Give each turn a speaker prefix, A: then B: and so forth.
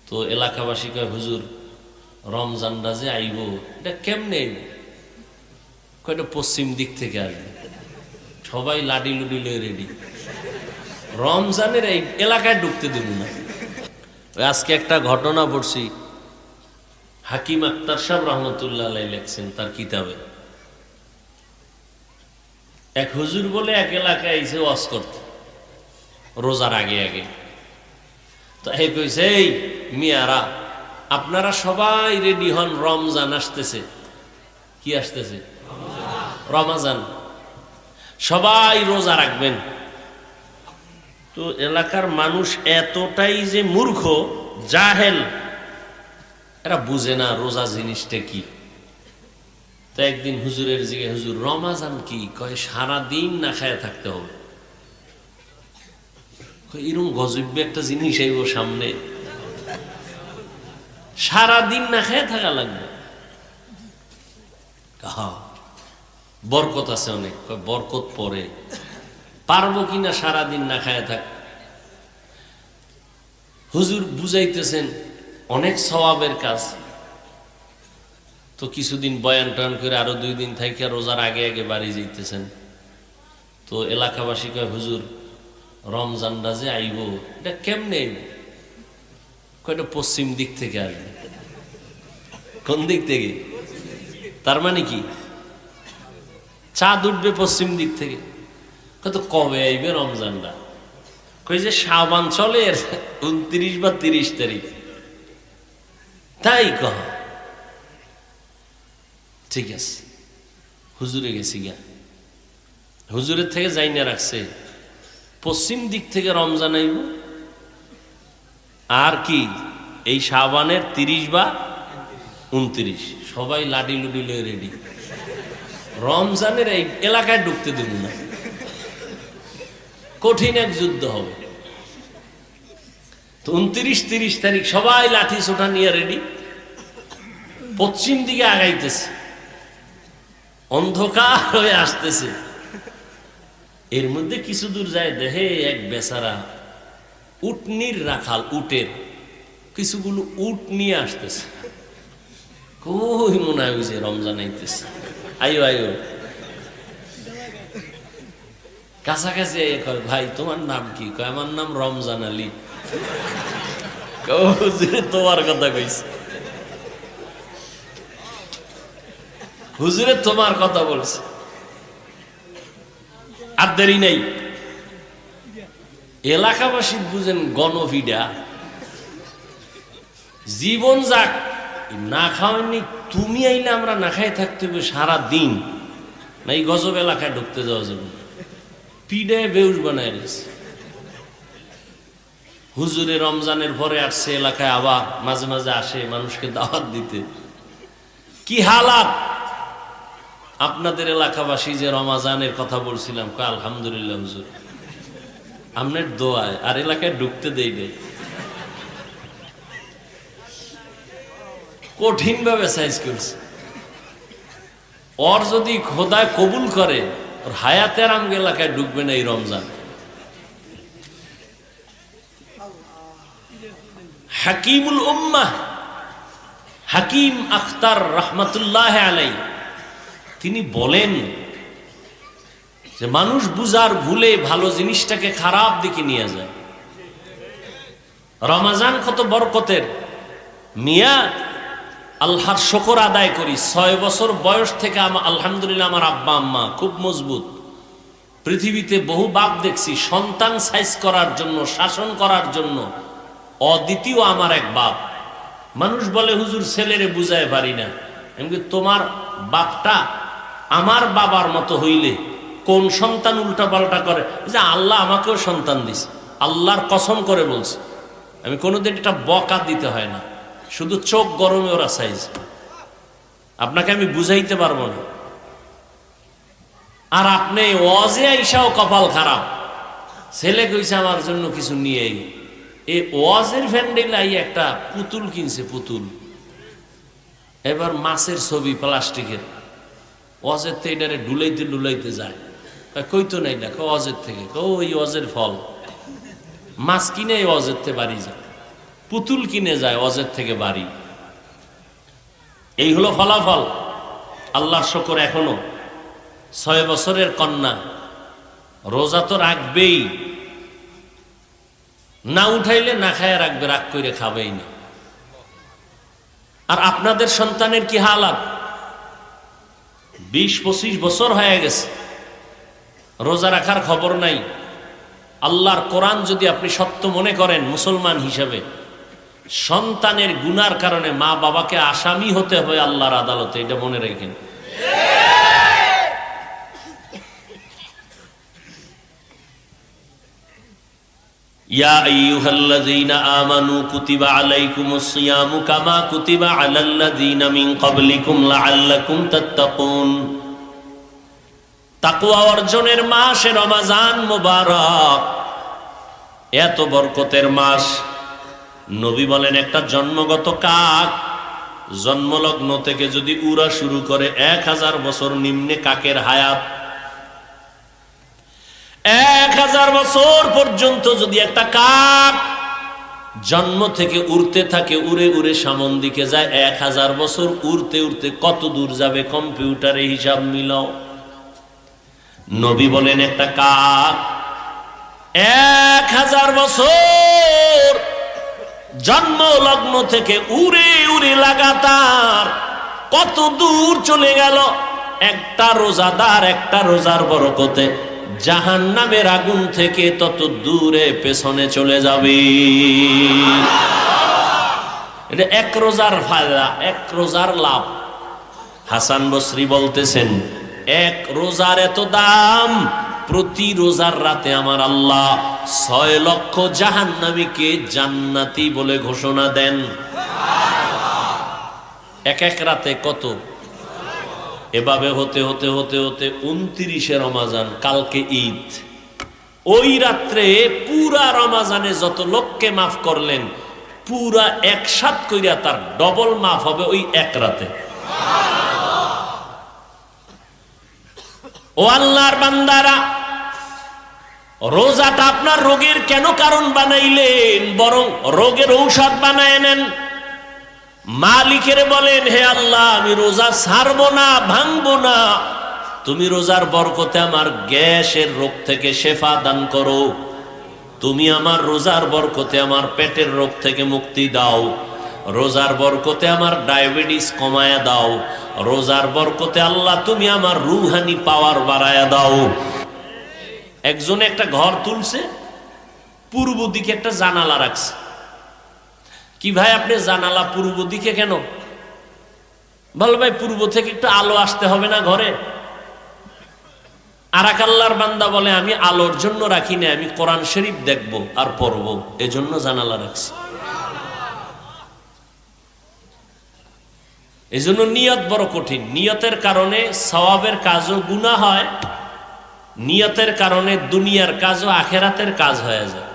A: তো এলাকাবাসী কয় হুজুর রমজানটা যে আইব এটা কেমনে আইব? কয়টা পশ্চিম দিক থেকে আসবে, সবাই লাডি লুডি লয়ে রেডি, রমজানের এই এলাকায় ঢুকতে দেব না। আজকে একটা ঘটনা পড়ছি, হাকিম আক্তার সাহেব রহমতুল্লাহ আলাইহি লেখছেন তার কিতাবে। এক হুজুর বলে এক এলাকায় এসে ওয়াজ করতে রোজার আগে আগে। তো এই কইছে, এই মিয়ারা আপনারা সবাই রেডি হন, রমজান আসতেছে। কি আসতেছে? রমজান। সবাই রোজা রাখবেন। তো এলাকার মানুষ এতটাই যে মূর্খ, জাহেল, এরা বুঝে না রোজা জিনিসটা কি। তো একদিন হুজুরের জিগে, হুজুর রমজান কি? কয় সারাদিন না খায় থাকতে হবে। এরকম গজব্য একটা জিনিস আইব সামনে, সারাদিন না খেয়ে থাকা লাগবে। বরকত আছে অনেক, বরকত পরে পারবো কিনা সারাদিন না খায় থাক। হুজুর বুঝাইতেছেন অনেক সওয়াবের কাজ। তো কিছুদিন বয়ান টয়ান করে আরো 2 দিন থেকে রোজার আগে আগে বাড়ি যাইতেছেন। তো এলাকাবাসী কয় হুজুর রমজানটা যে আইব এটা কেমনে আইব? কয়টা পশ্চিম দিক থেকে আসবে। কোন দিক থেকে? তার মানে কি চাঁদ উঠবে পশ্চিম দিক থেকে। কত কবে আইবে রমজানটা? কই যে শাবান চলে 29 বা 30 তারিখ। তাই কহ, ঠিক আছে। হুজুরে গেছি গা, হুজুরের থেকে যাই না রাখছে পশ্চিম দিক থেকে রমজান আইব। আর কি এই শাবানের 30 বা 29 সবাই লাডি লুডি লয়ে রেডি, রমজানের এই এলাকায় ঢুকতে দেব না। কঠিন এক যুদ্ধ হবে। তো 29-30 তারিখ সবাই লাঠি সোটা নিয়ে রেডি, পশ্চিম দিকে আগাইতেছে, অন্ধকার হয়ে আসতেছে। এর মধ্যে কিছু দূর যায়, দেখে এক বেচারা উটনির রাখাল, উটের কিছুগুলো উট নিয়ে আসতেছে। কই মনে হয় যে রমজান আইতেছে, আইও আইও। কাছাকাছি কয় ভাই তোমার নাম কি? কয় আমার নাম রমজান আলী। তোমার কথা কইছে, হুজুরে তোমার কথা বলছে। আর দেরি নেই, এলাকাবাসী বুঝেন গণভিডা, জীবন যাক না খাওয়ানি। তুমি আইলে আমরা না খাই থাকতে হবে সারা দিন, না এই গজব এলাকায় ঢুকতে যাওয়া যাবে। পিডে বেউস বানায় গেছে। হুজুরে রমজানের পরে আসছে এলাকায়, আবার মাঝে মাঝে আসে মানুষকে দাওয়াত দিতে। কি হালাত আপনাদের এলাকাবাসী যে রমজানের কথা বলছিলাম, কয় আলহামদুলিল্লাহ হুজুর আপনার দোয়ায়, আর এলাকায় ঢুকতে দেই নেই। কঠিন ভাবে সাইজ করছে। ওর যদি খোদায় কবুল করে, ওর হায়াতের আম এলাকায় ঢুকবে না এই রমজান। হাকিমুল উম্মাহ হাকিম আখতার রহমতুল্লাহ আলাইহি তিনি বলেন যে মানুষ বুঝার ভুলে ভালো জিনিসটাকে খারাপ দিকে নিয়ে যায়। রমজান কত বরকতের মিয়া, আল্লাহর শুকর আদায় করি। 6 বছর বয়স থেকে আলহামদুলিল্লাহ আমার আব্বা আম্মা খুব মজবুত। পৃথিবীতে বহু বাপ দেখছি সন্তান সাইজ করার জন্য, শাসন করার জন্য অদ্বিতীয় আমার এক বাপ। মানুষ বলে হুজুর ছেলেরে বুঝায় পারি না। এমনি তোমার বাপটা আমার বাবার মতো হইলে কোন সন্তান উল্টা পাল্টা করে? যে আল্লাহ আমাকেও সন্তান দিছে, আল্লাহর কসম করে বলছে। আমি কোনোদিন এটা বকা দিতে হয় না, শুধু চোখ গরমে ওরা সাইজ। আপনাকে আমি বুঝাইতে পারবো না। আর আপনি ওয়াজে আইসাও কপাল খারাপ, ছেলে কইছে আমার জন্য কিছু নিয়ে আই। এই ওয়াজের ফ্যান্ডেলাই একটা পুতুল কিনছে, পুতুল। এবার মাছের ছবি প্লাস্টিকের, ওয়াজের থেকে এটারে ডুলাইতে ডুলাইতে যায়। কই তো নাই, দেখো ওয়াজের থেকে। ওই ওয়াজের ফল, মাছ কিনে ওয়াজের থেকে বাড়ি যায়। পুতুল কিনে যায় অজের থেকে বাড়ি। এই হলো ফলাফল। আল্লাহর শুকর, এখনো 6 বছরের কন্যা রোজা তো রাখবেই, না উঠাইলে না খায় রাখবে, রাগ করে খাবেই না। আর আপনাদের সন্তানের কি হালাত? 20-25 বছর হয়ে গেছে, রোজা রাখার খবর নাই। আল্লাহর কোরআন যদি আপনি সত্য মনে করেন মুসলমান হিসেবে, সন্তানের গুনার কারণে মা বাবাকে আসামি হতে হবে আল্লাহর আদালতে, এটা মনে রাখেন। ইয়া আইয়ুহাল্লাযীনা আমানু কুতিবা আলাইকুমুস সিয়ামু কামা কুতিবা আলাল্লাযীনা মিন ক্বাবলিকুম লাআল্লাকুম তাত্তাকুন। তাকওয়া অর্জনের মাস রমজান মুবারক, এত বরকতের মাস। নবী বলেন, একটা জন্মগত কাক জন্মলগ্ন থেকে যদি উড়া শুরু করে 1000 বছর নিম্নে কাকের হায়াত। 1000 বছর পর্যন্ত যদি একটা কাক জন্ম থেকে উড়তে থাকে, উড়ে উড়ে সামন দিকে যায়, 1000 বছর উড়তে উড়তে কত দূর যাবে কম্পিউটারে হিসাব মিলাও। নবী বলেন, একটা কাক 1000 বছর জন্ম লগ্ন থেকে উড়ে উড়ে লাগাতার কত দূর চলে গেল। একটা রোজাদার একটা রোজার বরকতে জাহান্নামের আগুন থেকে তত দূরে পেছনে চলে যাবে। এটা এক রোজার ফায়দা, এক রোজার লাভ। হাসান বসরি বলতেছেন, এক রোজার এত দাম, প্রতি রোজার রাতে আমার আল্লাহ 6 লক্ষ জাহান্নামীকে জান্নাতি বলে ঘোষণা দেন। এক এক রাতে কত? এভাবে হতে হতে হতে হতে 29 রমজান, কালকে ঈদ। ওই রাত্রে পুরা রমজানে যত লোককে মাফ করলেন, পুরা একসাথ কইরা তার ডবল মাফ হবে ওই এক রাতে। ও আল্লাহর বান্দারা, রোজাটা আপনার রোগের কেন কারণ বানাইলেন? বরং রোগের ঔষধ বানায় নেন। মালিকের বলেন, হে আল্লাহ, আমি রোজা ছাড়বো না, ভাঙবো না। তুমি রোজার বরকতে আমার গ্যাসের রোগ থেকে শেফা দান করো। তুমি আমার রোজার বরকতে আমার পেটের রোগ থেকে মুক্তি দাও। রোজার বরকতে আমার ডায়াবেটিস কমায়া দাও। রোজার বরকতে আল্লাহ তুমি আমার রুহানি পাওয়ার বাড়ায়া দাও। একজনে একটা ঘর তুলছে, পূর্ব দিকে একটা জানালা রাখছে। কি ভাই, আপনি জানালা পূর্ব দিকে কেন? বল ভাই, পূর্ব থেকে একটু আলো আসতে হবে না ঘরে? আর এক আল্লাহর বান্দা বলে, আমি আলোর জন্য রাখি না, আমি কোরআন শরীফ দেখবো আর পড়বো, এজন্য জানালা রাখছি। এজন্য নিয়ত বড় কঠিন। নিয়তের কারণে সওয়াবের কাজও গুনাহ হয়, নিয়তের কারণে দুনিয়ার কাজও আখেরাতের কাজ হয়ে যায়।